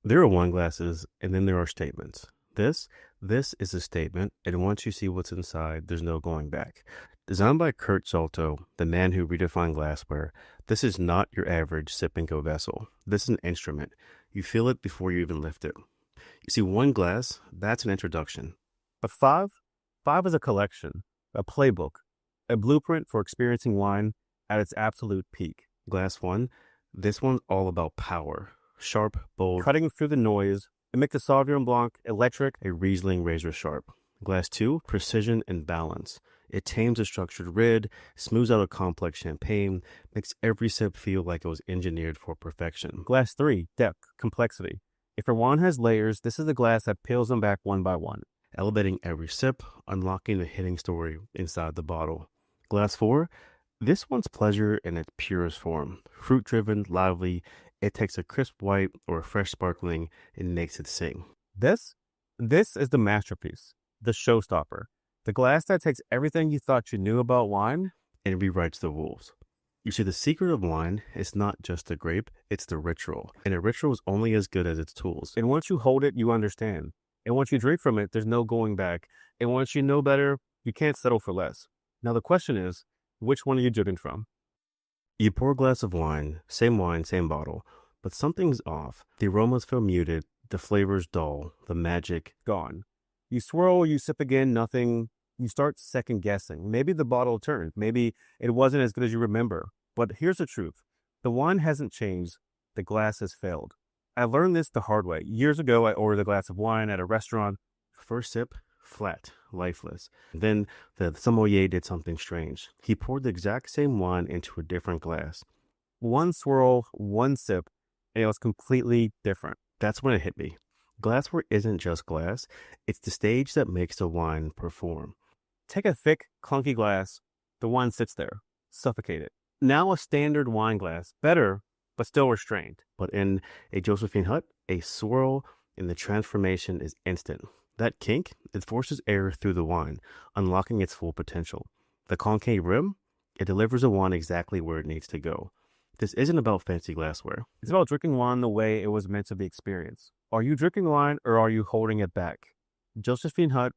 There are wine glasses, and then there are statements. This, this is a statement, and once you see what's inside, there's no going back. Designed by Kurt Zolto, the man who redefined glassware, this is not your average sip and go vessel. This is an instrument. You feel it before you even lift it. You see, one glass, that's an introduction. But five is a collection, a playbook, a blueprint for experiencing wine at its absolute peak. Glass one, this one's all about power. Sharp, bold, cutting through the noise. It makes a Sauvignon Blanc electric, a Riesling razor sharp. Glass 2, precision and balance. It tames a structured red, smooths out a complex champagne, makes every sip feel like it was engineered for perfection. Glass 3, depth, complexity. If your wine has layers, this is a glass that peels them back one by one, elevating every sip, unlocking the hidden story inside the bottle. Glass 4, this one's pleasure in its purest form. Fruit-driven, lively. It takes a crisp white or a fresh sparkling and makes it sing. This is the masterpiece, the showstopper, the glass that takes everything you thought you knew about wine and rewrites the rules. You see, the secret of wine is not just the grape, it's the ritual. And a ritual is only as good as its tools. And once you hold it, you understand. And once you drink from it, there's no going back. And once you know better, you can't settle for less. Now the question is, which one are you drinking from? You pour a glass of wine, same bottle, but something's off. The aromas feel muted, the flavors dull, the magic gone. You swirl, you sip again, nothing. You start second guessing. Maybe the bottle turned. Maybe it wasn't as good as you remember. But here's the truth. The wine hasn't changed. The glass has failed. I learned this the hard way. Years ago, I ordered a glass of wine at a restaurant. First sip, flat, lifeless. Then the sommelier did something strange. He poured the exact same wine into a different glass. One swirl, one sip, and it was completely different. That's when it hit me. Glassware isn't just glass. It's the stage that makes the wine perform. Take a thick, clunky glass. The wine sits there, suffocated. Now a standard wine glass, better, but still restrained. But in a Josephinenhütte, a swirl and the transformation is instant. That kink, it forces air through the wine, unlocking its full potential. The concave rim, it delivers the wine exactly where it needs to go. This isn't about fancy glassware. It's about drinking wine the way it was meant to be experienced. Are you drinking wine or are you holding it back? Josephinenhütte,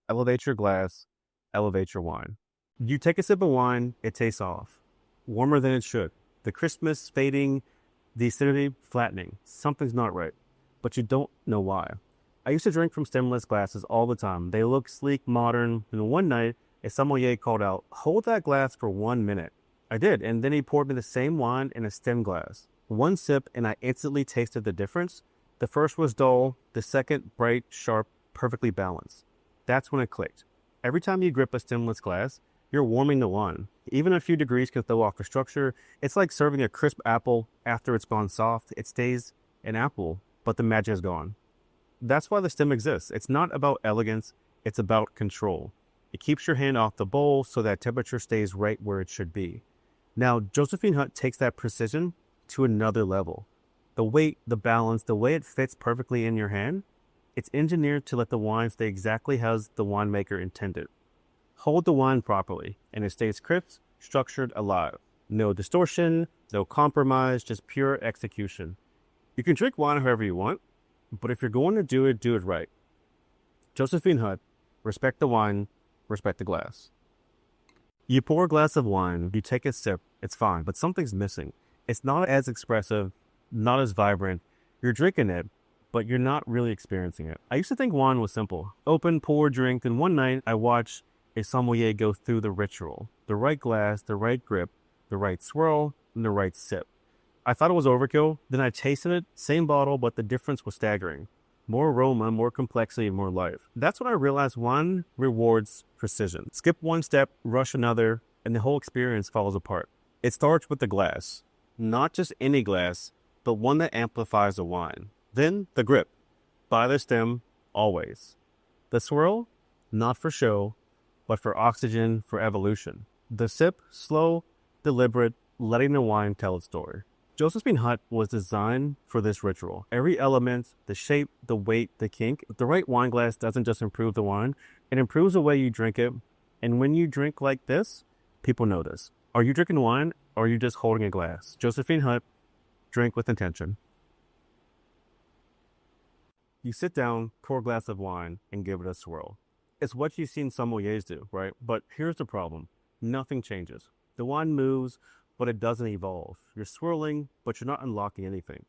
elevate your glass, elevate your wine. You take a sip of wine, it tastes off. Warmer than it should. The crispness fading, the acidity flattening. Something's not right, but you don't know why. I used to drink from stemless glasses all the time. They look sleek, modern, and one night, a sommelier called out, "Hold that glass for 1 minute." I did, and then he poured me the same wine in a stem glass. One sip, and I instantly tasted the difference. The first was dull, the second bright, sharp, perfectly balanced. That's when it clicked. Every time you grip a stemless glass, you're warming the wine. Even a few degrees can throw off the structure. It's like serving a crisp apple after it's gone soft. It stays an apple, but the magic is gone. That's why the stem exists. It's not about elegance, it's about control. It keeps your hand off the bowl so that temperature stays right where it should be. Now, Josephinenhütte takes that precision to another level. The weight, the balance, the way it fits perfectly in your hand, it's engineered to let the wine stay exactly as the winemaker intended. Hold the wine properly, and it stays crisp, structured, alive. No distortion, no compromise, just pure execution. You can drink wine however you want, but if you're going to do it right. Josephinenhütte, respect the wine, respect the glass. You pour a glass of wine, you take a sip, it's fine, but something's missing. It's not as expressive, not as vibrant. You're drinking it, but you're not really experiencing it. I used to think wine was simple. Open, pour, drink, and one night I watched a sommelier go through the ritual. The right glass, the right grip, the right swirl, and the right sip. I thought it was overkill, then I tasted it, same bottle, but the difference was staggering. More aroma, more complexity, more life. That's when I realized wine rewards precision. Skip one step, rush another, and the whole experience falls apart. It starts with the glass. Not just any glass, but one that amplifies the wine. Then the grip. By the stem, always. The swirl, not for show, but for oxygen, for evolution. The sip, slow, deliberate, letting the wine tell its story. Josephinenhütte was designed for this ritual. Every element, the shape, the weight, the kink. The right wine glass doesn't just improve the wine, it improves the way you drink it. And when you drink like this, people notice. Are you drinking wine or are you just holding a glass? Josephinenhütte, drink with intention. You sit down, pour a glass of wine, and give it a swirl. It's what you've seen sommeliers do, right? But here's the problem. Nothing changes. The wine moves, but it doesn't evolve. You're swirling, but you're not unlocking anything.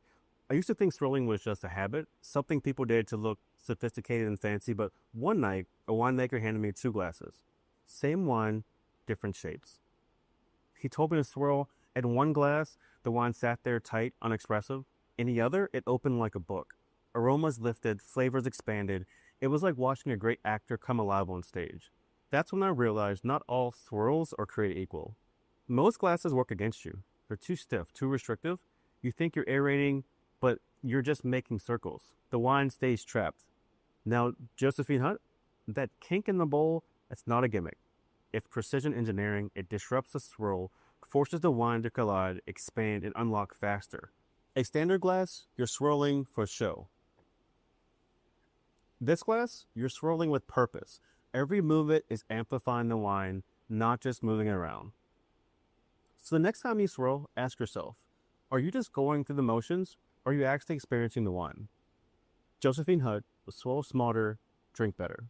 I used to think swirling was just a habit, something people did to look sophisticated and fancy, but one night, a winemaker handed me 2 glasses. Same wine, different shapes. He told me to swirl. In one glass, the wine sat there tight, unexpressive. In the other, it opened like a book. Aromas lifted, flavors expanded. It was like watching a great actor come alive on stage. That's when I realized not all swirls are created equal. Most glasses work against you. They're too stiff, too restrictive. You think you're aerating, but you're just making circles. The wine stays trapped. Now, Josephinenhütte, that kink in the bowl, that's not a gimmick. It's precision engineering. It disrupts the swirl, forces the wine to collide, expand, and unlock faster. A standard glass, you're swirling for show. This glass, you're swirling with purpose. Every movement is amplifying the wine, not just moving it around. So the next time you swirl, ask yourself, are you just going through the motions, or are you actually experiencing the wine? Josephinenhütte, swirl smarter, drink better.